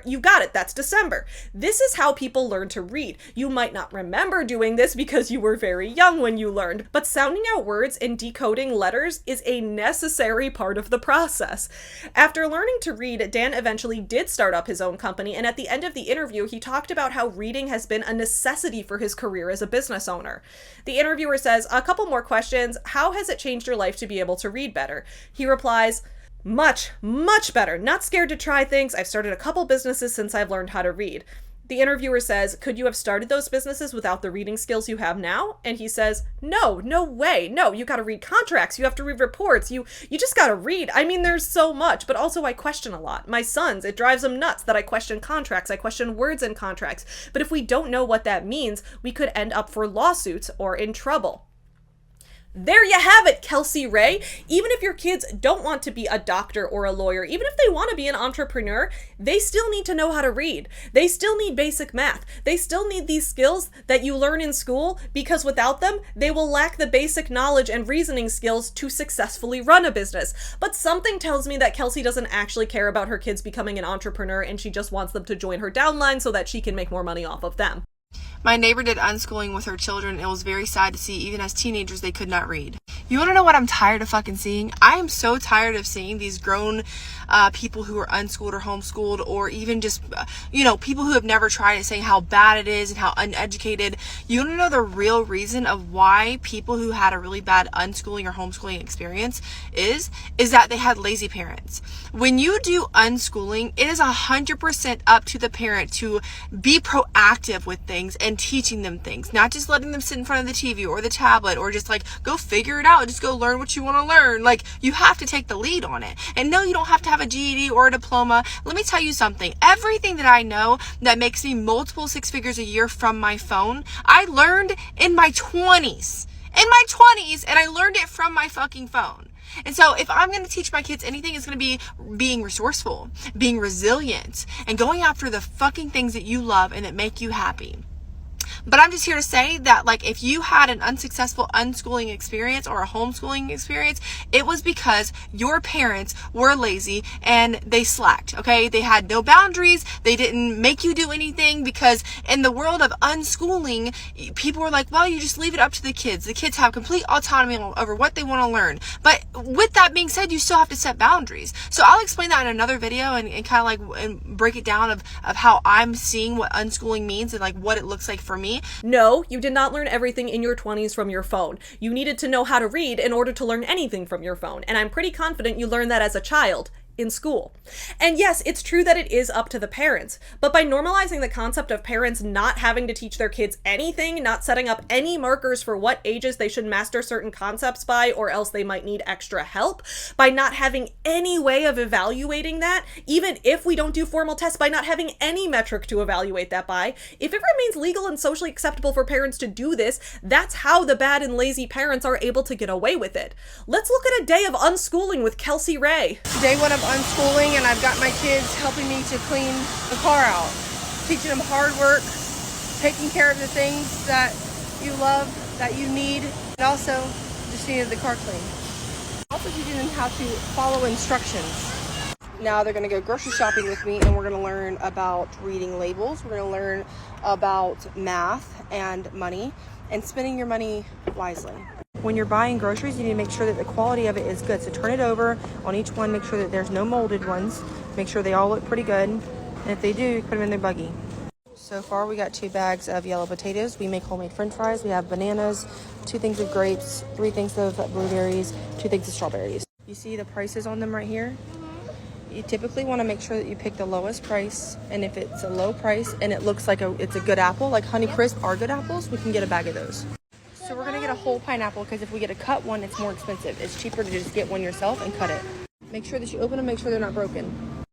you got it, that's December." This is how people learn to read. You might not remember doing this because you were very young when you learned, but sounding out words and decoding letters is a necessary part of the process. After learning to read, Dan eventually did start up his own company, and at the end of the interview, he talked about how reading has been a necessity for his career as a business owner. The interviewer says, "A couple more questions. How has it changed your life to be able to read better?" He replies, "Much, much better. Not scared to try things. I've started a couple businesses since I've learned how to read." The interviewer says, "Could you have started those businesses without the reading skills you have now?" And he says, "No, no way. No, you gotta read contracts. You have to read reports. You just gotta read. I mean, there's so much, but also I question a lot. My sons, it drives them nuts that I question contracts. I question words in contracts. But if we don't know what that means, we could end up for lawsuits or in trouble." There you have it, Kelsey Ray. Even if your kids don't want to be a doctor or a lawyer, even if they want to be an entrepreneur, they still need to know how to read. They still need basic math. They still need these skills that you learn in school, because without them, they will lack the basic knowledge and reasoning skills to successfully run a business. But something tells me that Kelsey doesn't actually care about her kids becoming an entrepreneur, and she just wants them to join her downline so that she can make more money off of them. My neighbor did unschooling with her children, and it was very sad to see, even as teenagers, they could not read. You want to know what I'm tired of fucking seeing? I am so tired of seeing these grown people who are unschooled or homeschooled, or even just, people who have never tried it, saying how bad it is and how uneducated. You want to know the real reason of why people who had a really bad unschooling or homeschooling experience is that they had lazy parents. When you do unschooling, it is 100% up to the parent to be proactive with things and teaching them things, not just letting them sit in front of the TV or the tablet or just go figure it out, just go learn what you want to learn. You have to take the lead on it. And no, you don't have to have a GED or a diploma. Let me tell you something. Everything that I know that makes me multiple six figures a year from my phone, I learned in my 20s. And I learned it from my fucking phone. And so if I'm going to teach my kids anything, it's going to be being resourceful, being resilient, and going after the fucking things that you love and that make you happy. But I'm just here to say that, like, if you had an unsuccessful unschooling experience or a homeschooling experience, it was because your parents were lazy and they slacked, okay? They had no boundaries. They didn't make you do anything, because in the world of unschooling, people were like, well, you just leave it up to the kids. The kids have complete autonomy over what they want to learn. But with that being said, you still have to set boundaries. So I'll explain that in another video and kind of like and break it down of how I'm seeing what unschooling means and like what it looks like for me. No, you did not learn everything in your 20s from your phone. You needed to know how to read in order to learn anything from your phone, and I'm pretty confident you learned that as a child in school. And yes, it's true that it is up to the parents, but by normalizing the concept of parents not having to teach their kids anything, not setting up any markers for what ages they should master certain concepts by, or else they might need extra help, by not having any way of evaluating that, even if we don't do formal tests, by not having any metric to evaluate that by, if it remains legal and socially acceptable for parents to do this, that's how the bad and lazy parents are able to get away with it. Let's look at a day of unschooling with Kelsey Ray. Day one of unschooling, and I've got my kids helping me to clean the car out, teaching them hard work, taking care of the things that you love, that you need, and also just needed the car clean. Also teaching them how to follow instructions. Now they're going to go grocery shopping with me, and we're going to learn about reading labels. We're going to learn about math and money and spending your money wisely. When you're buying groceries, you need to make sure that the quality of it is good. So turn it over on each one, make sure that there's no molded ones, make sure they all look pretty good. And if they do, put them in their buggy. So far we got 2 bags of yellow potatoes. We make homemade french fries. We have bananas, 2 things of grapes, 3 things of blueberries, 2 things of strawberries. You see the prices on them right here? You typically want to make sure that you pick the lowest price, and if it's a low price and it looks like it's a good apple, like Honeycrisp are good apples, we can get a bag of those. So we're gonna get a whole pineapple, because if we get a cut one, it's more expensive. It's cheaper to just get one yourself and cut it. Make sure that you open them, make sure they're not broken.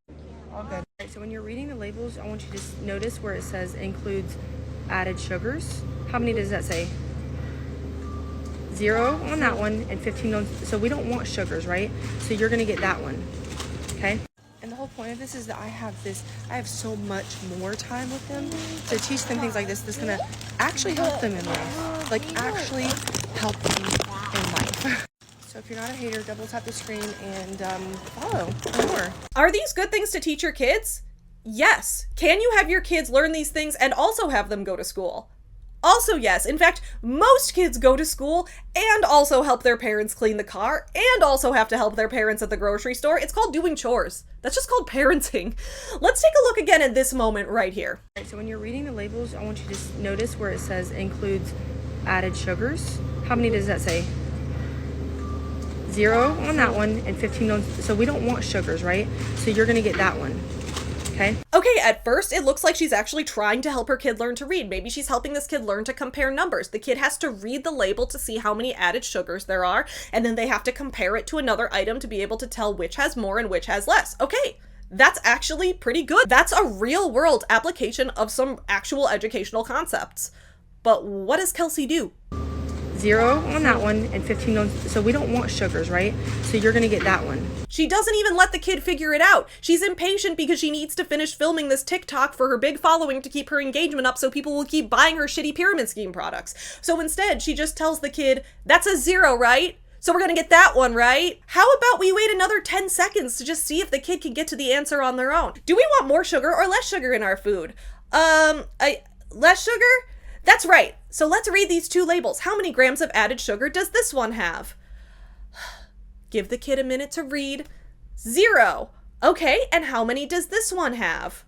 All good. All right, so when you're reading the labels, I want you to just notice where it says includes added sugars. How many does that say? 0 on that one and 15 on, so we don't want sugars, right? So you're gonna get that one, okay? And the whole point of this is that I have so much more time with them to teach them things like this that's gonna actually help them in life. Like actually help them in life. So if you're not a hater, double tap the screen and follow for more. Are these good things to teach your kids? Yes. Can you have your kids learn these things and also have them go to school? Also yes. In fact, most kids go to school and also help their parents clean the car and also have to help their parents at the grocery store. It's called doing chores. That's just called parenting. Let's take a look again at this moment right here. All right, so when you're reading the labels, I want you to just notice where it says includes added sugars. How many does that say? 0 on that one and 15 on, so we don't want sugars, right? So you're gonna get that one. Okay. Okay, at first it looks like she's actually trying to help her kid learn to read. Maybe she's helping this kid learn to compare numbers. The kid has to read the label to see how many added sugars there are, and then they have to compare it to another item to be able to tell which has more and which has less. Okay, that's actually pretty good. That's a real world application of some actual educational concepts. But what does Kelsey do? 0 on that one and 15 on, so we don't want sugars, right? So you're gonna get that one. She doesn't even let the kid figure it out. She's impatient because she needs to finish filming this TikTok for her big following to keep her engagement up so people will keep buying her shitty pyramid scheme products. So instead, she just tells the kid, that's a 0, right? So we're gonna get that one, right? How about we wait another 10 seconds to just see if the kid can get to the answer on their own? Do we want more sugar or less sugar in our food? Less sugar? That's right. So let's read these 2 labels. How many grams of added sugar does this one have? Give the kid a minute to read. 0. Okay, and how many does this one have?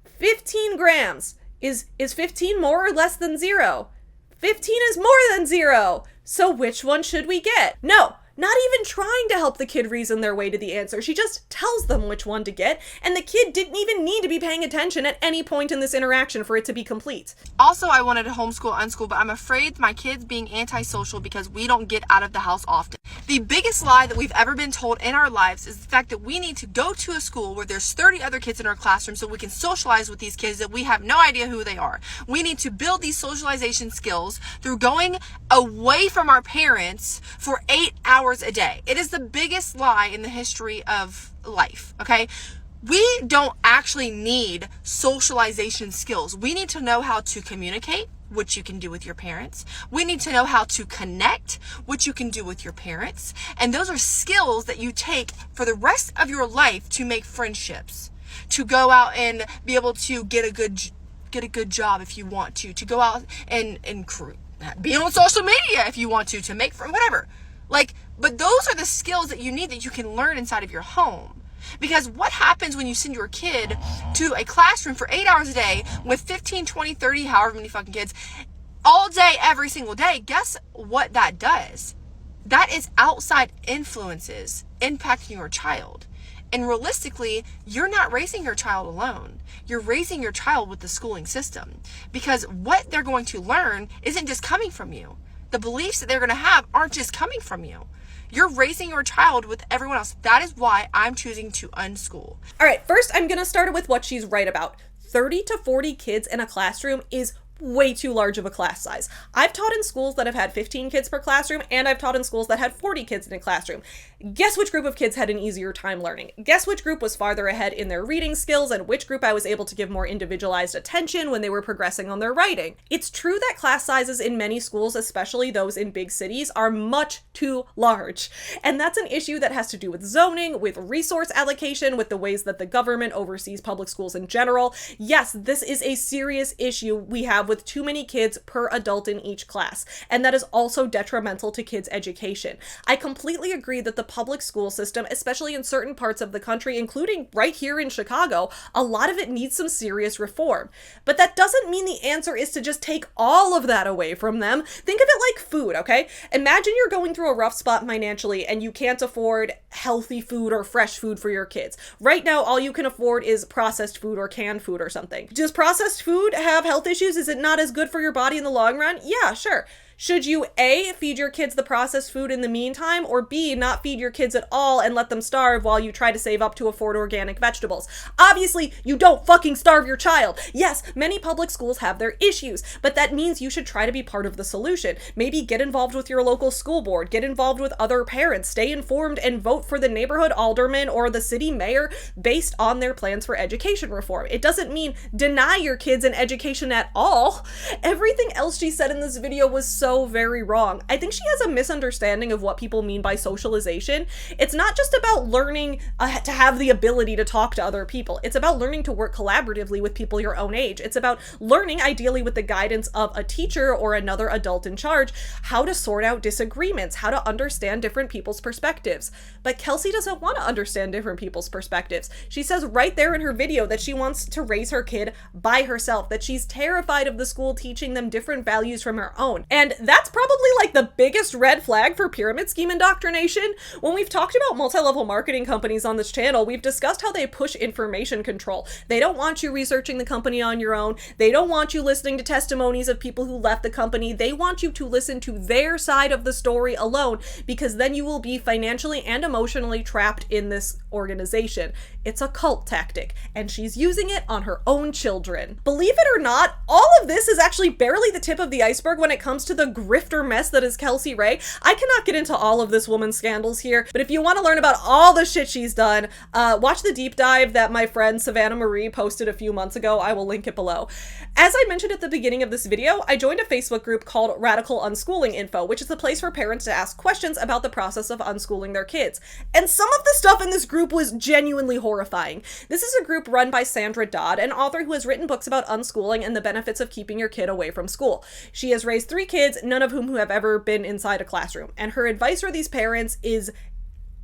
15 grams. Is 15 more or less than 0? 15 is more than 0. So which one should we get? No, not even trying to help the kid reason their way to the answer. She just tells them which one to get, and the kid didn't even need to be paying attention at any point in this interaction for it to be complete. Also, I wanted to homeschool, unschool, but I'm afraid my kids being antisocial because we don't get out of the house often. The biggest lie that we've ever been told in our lives is the fact that we need to go to a school where there's 30 other kids in our classroom so we can socialize with these kids that we have no idea who they are. We need to build these socialization skills through going away from our parents for 8 hours a day. It is the biggest lie in the history of life, okay? We don't actually need socialization skills. We need to know how to communicate, which you can do with your parents. We need to know how to connect, which you can do with your parents. And those are skills that you take for the rest of your life to make friendships, to go out and be able to get a good job if you want to go out and be on social media if you want to make friends, whatever. But those are the skills that you need that you can learn inside of your home. Because what happens when you send your kid to a classroom for 8 hours a day with 15, 20, 30, however many fucking kids, all day, every single day? Guess what that does? That is outside influences impacting your child. And realistically, you're not raising your child alone. You're raising your child with the schooling system. Because what they're going to learn isn't just coming from you. The beliefs that they're going to have aren't just coming from you. You're raising your child with everyone else. That is why I'm choosing to unschool. All right, first I'm going to start with what she's right about. 30 to 40 kids in a classroom is way too large of a class size. I've taught in schools that have had 15 kids per classroom, and I've taught in schools that had 40 kids in a classroom. Guess which group of kids had an easier time learning? Guess which group was farther ahead in their reading skills, and which group I was able to give more individualized attention when they were progressing on their writing? It's true that class sizes in many schools, especially those in big cities, are much too large. And that's an issue that has to do with zoning, with resource allocation, with the ways that the government oversees public schools in general. Yes, this is a serious issue we have with too many kids per adult in each class, and that is also detrimental to kids' education. I completely agree that the public school system, especially in certain parts of the country, including right here in Chicago, a lot of it needs some serious reform. But that doesn't mean the answer is to just take all of that away from them. Think of it like food, okay? Imagine you're going through a rough spot financially and you can't afford healthy food or fresh food for your kids. Right now, all you can afford is processed food or canned food or something. Does processed food have health issues? Is it not as good for your body in the long run? Yeah, sure. Should you A, feed your kids the processed food in the meantime, or B, not feed your kids at all and let them starve while you try to save up to afford organic vegetables? Obviously, you don't fucking starve your child. Yes, many public schools have their issues, but that means you should try to be part of the solution. Maybe get involved with your local school board, get involved with other parents, stay informed, and vote for the neighborhood alderman or the city mayor based on their plans for education reform. It doesn't mean deny your kids an education at all. Everything else she said in this video was so very wrong. I think she has a misunderstanding of what people mean by socialization. It's not just about learning to have the ability to talk to other people. It's about learning to work collaboratively with people your own age. It's about learning, ideally with the guidance of a teacher or another adult in charge, how to sort out disagreements, how to understand different people's perspectives. But Kelsey doesn't want to understand different people's perspectives. She says right there in her video that she wants to raise her kid by herself, that she's terrified of the school teaching them different values from her own. And that's probably like the biggest red flag for pyramid scheme indoctrination. When we've talked about multi-level marketing companies on this channel, we've discussed how they push information control. They don't want you researching the company on your own. They don't want you listening to testimonies of people who left the company. They want you to listen to their side of the story alone, because then you will be financially and emotionally trapped in this organization. It's a cult tactic, and she's using it on her own children. Believe it or not, all of this is actually barely the tip of the iceberg when it comes to the grifter mess that is Kelsey Ray. I cannot get into all of this woman's scandals here, but if you want to learn about all the shit she's done, watch the deep dive that my friend Savannah Marie posted a few months ago. I will link it below. As I mentioned at the beginning of this video, I joined a Facebook group called Radical Unschooling Info, which is a place for parents to ask questions about the process of unschooling their kids. And some of the stuff in this group was genuinely horrifying. This is a group run by Sandra Dodd, an author who has written books about unschooling and the benefits of keeping your kid away from school. She has raised 3 kids, none of whom who have ever been inside a classroom, and her advice for these parents is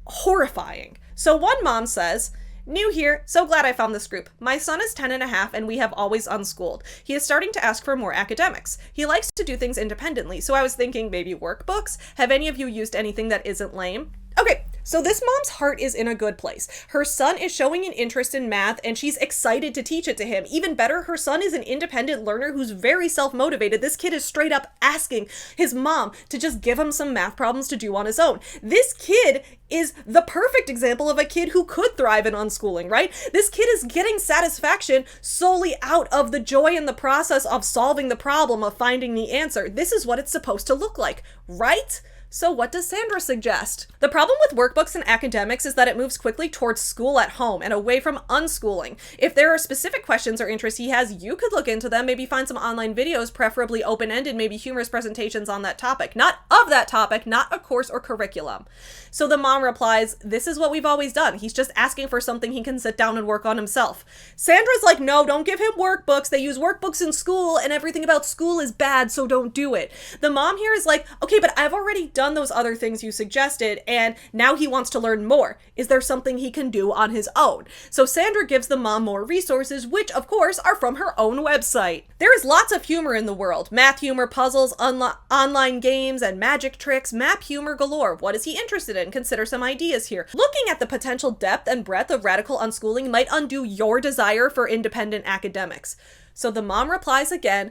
horrifying. So one mom says, "New here, so glad I found this group. My son is 10 and a half and we have always unschooled. He is starting to ask for more academics. He likes to do things independently, so I was thinking maybe workbooks. Have any of you used anything that isn't lame?" Okay, So this mom's heart is in a good place. Her son is showing an interest in math and she's excited to teach it to him. Even better, her son is an independent learner who's very self-motivated. This kid is straight up asking his mom to just give him some math problems to do on his own. This kid is the perfect example of a kid who could thrive in unschooling, right? This kid is getting satisfaction solely out of the joy in the process of solving the problem, of finding the answer. This is what it's supposed to look like, right? So what does Sandra suggest? The problem with workbooks and academics is that it moves quickly towards school at home and away from unschooling. If there are specific questions or interests he has, you could look into them, maybe find some online videos, preferably open-ended, maybe humorous presentations on that topic. Not of that topic, not a course or curriculum. So the mom replies, this is what we've always done. He's just asking for something he can sit down and work on himself. Sandra's like, no, don't give him workbooks. They use workbooks in school and everything about school is bad, so don't do it. The mom here is like, okay, but I've already done those other things you suggested and now he wants to learn more. Is there something he can do on his own? So Sandra gives the mom more resources, which of course are from her own website. There is lots of humor in the world. Math humor, puzzles, online games, and magic tricks. Map humor galore. What is he interested in? Consider some ideas here. Looking at the potential depth and breadth of radical unschooling might undo your desire for independent academics. So the mom replies again,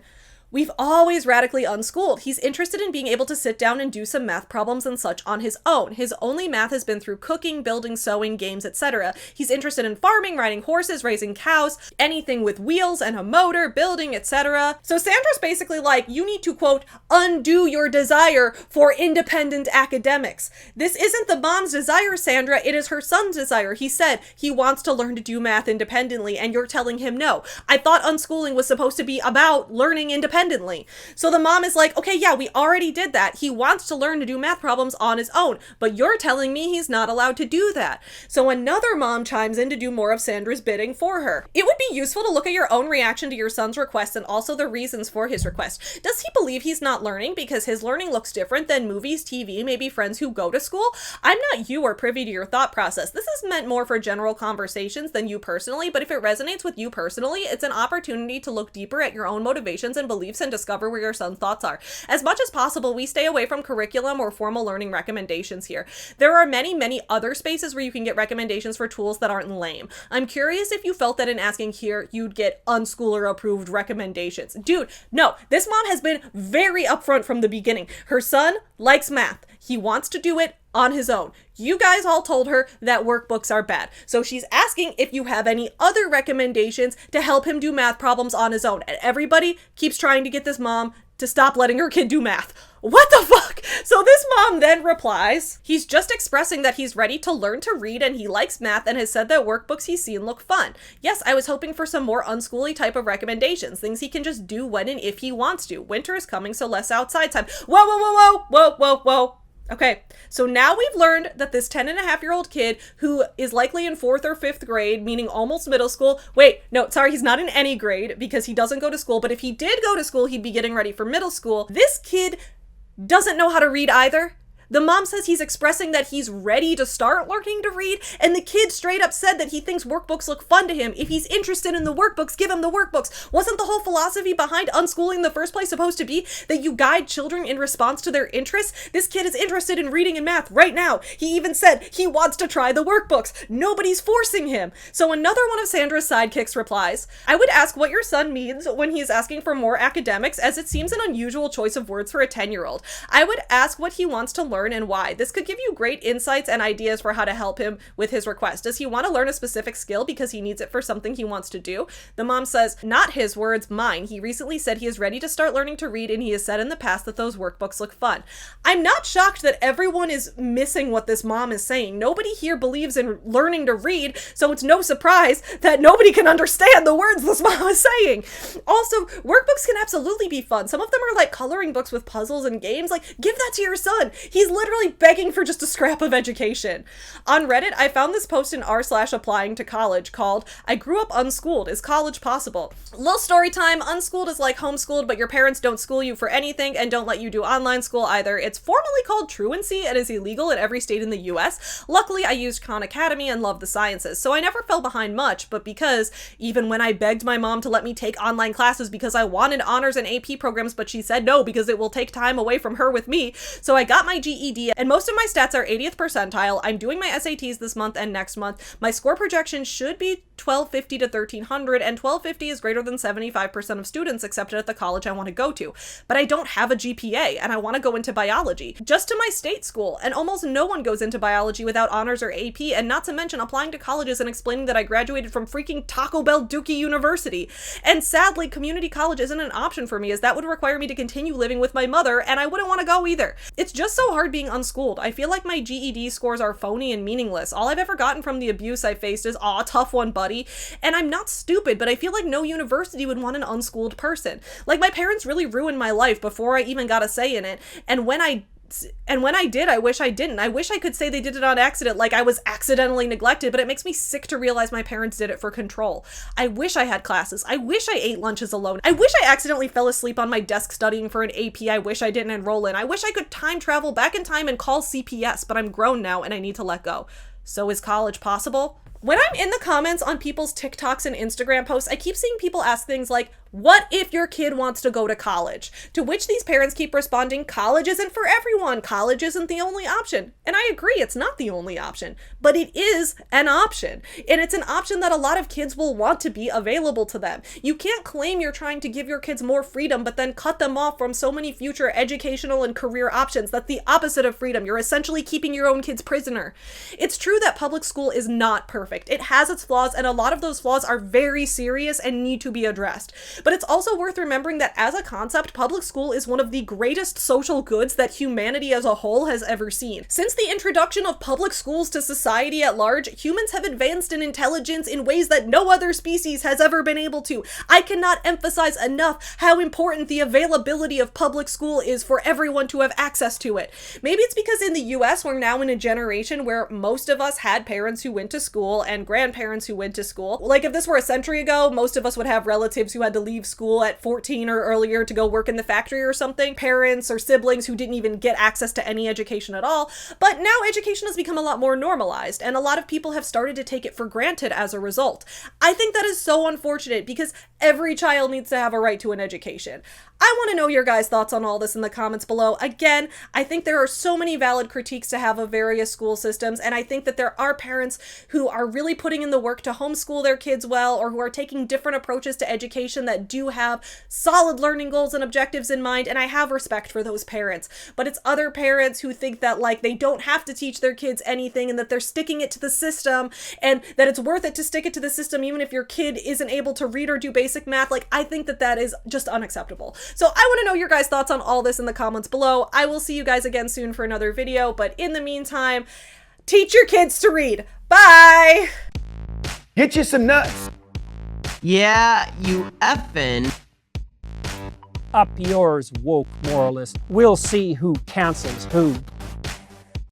we've always radically unschooled. He's interested in being able to sit down and do some math problems and such on his own. His only math has been through cooking, building, sewing, games, etc. He's interested in farming, riding horses, raising cows, anything with wheels and a motor, building, etc. So Sandra's basically like, you need to, quote, undo your desire for independent academics. This isn't the mom's desire, Sandra. It is her son's desire. He said he wants to learn to do math independently, and you're telling him no. I thought unschooling was supposed to be about learning independently. So the mom is like, okay, yeah, we already did that. He wants to learn to do math problems on his own, but you're telling me he's not allowed to do that. So another mom chimes in to do more of Sandra's bidding for her. It would be useful to look at your own reaction to your son's request and also the reasons for his request. Does he believe he's not learning because his learning looks different than movies, TV, maybe friends who go to school? I'm not you or privy to your thought process. This is meant more for general conversations than you personally, but if it resonates with you personally, it's an opportunity to look deeper at your own motivations and beliefs and discover where your son's thoughts are. As much as possible, we stay away from curriculum or formal learning recommendations here. There are many other spaces where you can get recommendations for tools that aren't lame. I'm curious if you felt that in asking here, you'd get unschooler approved recommendations. Dude, no, this mom has been very upfront from the beginning. Her son likes math. He wants to do it on his own. You guys all told her that workbooks are bad. So she's asking if you have any other recommendations to help him do math problems on his own. And everybody keeps trying to get this mom to stop letting her kid do math. What the fuck? So this mom then replies, he's just expressing that he's ready to learn to read and he likes math and has said that workbooks he's seen look fun. Yes, I was hoping for some more unschooly type of recommendations, things he can just do when and if he wants to. Winter is coming, so less outside time. Whoa. Okay, so now we've learned that this 10-and-a-half-year-old kid who is likely in 4th or 5th grade, meaning almost middle school. Wait, no, sorry, he's not in any grade because he doesn't go to school, but if he did go to school, he'd be getting ready for middle school. This kid doesn't know how to read either. The mom says he's expressing that he's ready to start learning to read, and the kid straight up said that he thinks workbooks look fun to him. If he's interested in the workbooks, give him the workbooks. Wasn't the whole philosophy behind unschooling in the first place supposed to be that you guide children in response to their interests? This kid is interested in reading and math right now. He even said he wants to try the workbooks. Nobody's forcing him. So another one of Sandra's sidekicks replies, I would ask what your son means when he's asking for more academics, as it seems an unusual choice of words for a 10-year-old. I would ask what he wants to learn and why. This could give you great insights and ideas for how to help him with his request. Does he want to learn a specific skill because he needs it for something he wants to do? The mom says, not his words, mine. He recently said he is ready to start learning to read and he has said in the past that those workbooks look fun. I'm not shocked that everyone is missing what this mom is saying. Nobody here believes in learning to read, so it's no surprise that nobody can understand the words this mom is saying. Also, workbooks can absolutely be fun. Some of them are like coloring books with puzzles and games. Like, give that to your son. He's literally begging for just a scrap of education. On Reddit, I found this post in r/applying to college called, I grew up unschooled. Is college possible? Little story time. Unschooled is like homeschooled, but your parents don't school you for anything and don't let you do online school either. It's formally called truancy and is illegal in every state in the US. Luckily, I used Khan Academy and love the sciences, so I never fell behind much, but because even when I begged my mom to let me take online classes because I wanted honors and AP programs, but she said no because it will take time away from her with me, so I got my GED GED, and most of my stats are 80th percentile. I'm doing my SATs this month and next month. My score projection should be 1250 to 1300, and 1250 is greater than 75% of students accepted at the college I want to go to. But I don't have a GPA, and I want to go into biology, just to my state school, and almost no one goes into biology without honors or AP, and not to mention applying to colleges and explaining that I graduated from freaking Taco Bell Dookie University. And sadly, community college isn't an option for me, as that would require me to continue living with my mother, and I wouldn't want to go either. It's just so hard being unschooled. I feel like my GED scores are phony and meaningless. All I've ever gotten from the abuse I faced is, aw, tough one, buddy. And I'm not stupid, but I feel like no university would want an unschooled person. Like, my parents really ruined my life before I even got a say in it, and when I did, I wish I didn't. I wish I could say they did it on accident, like I was accidentally neglected, but it makes me sick to realize my parents did it for control. I wish I had classes. I wish I ate lunches alone. I wish I accidentally fell asleep on my desk studying for an AP I wish I didn't enroll in. I wish I could time travel back in time and call CPS, but I'm grown now and I need to let go. So is college possible? When I'm in the comments on people's TikToks and Instagram posts, I keep seeing people ask things like, what if your kid wants to go to college? To which these parents keep responding, college isn't for everyone. College isn't the only option. And I agree, it's not the only option, but it is an option. And it's an option that a lot of kids will want to be available to them. You can't claim you're trying to give your kids more freedom, but then cut them off from so many future educational and career options. That's the opposite of freedom. You're essentially keeping your own kids prisoner. It's true that public school is not perfect. It has its flaws, and a lot of those flaws are very serious and need to be addressed. But it's also worth remembering that as a concept, public school is one of the greatest social goods that humanity as a whole has ever seen. Since the introduction of public schools to society at large, humans have advanced in intelligence in ways that no other species has ever been able to. I cannot emphasize enough how important the availability of public school is for everyone to have access to it. Maybe it's because in the US, we're now in a generation where most of us had parents who went to school and grandparents who went to school. Like, if this were a century ago, most of us would have relatives who had to leave school at 14 or earlier to go work in the factory or something, parents or siblings who didn't even get access to any education at all. But now education has become a lot more normalized, and a lot of people have started to take it for granted as a result. I think that is so unfortunate, because every child needs to have a right to an education. I want to know your guys' thoughts on all this in the comments below. Again, I think there are so many valid critiques to have of various school systems, and I think that there are parents who are really putting in the work to homeschool their kids well, or who are taking different approaches to education that do have solid learning goals and objectives in mind, and I have respect for those parents. But it's other parents who think that, like, they don't have to teach their kids anything, and that they're sticking it to the system, and that it's worth it to stick it to the system even if your kid isn't able to read or do basic math. Like, I think that that is just unacceptable. So I want to know your guys' thoughts on all this in the comments below. I will see you guys again soon for another video, but in the meantime, teach your kids to read. Bye! Get you some nuts. Yeah, you effin'. Up yours, woke moralist. We'll see who cancels who.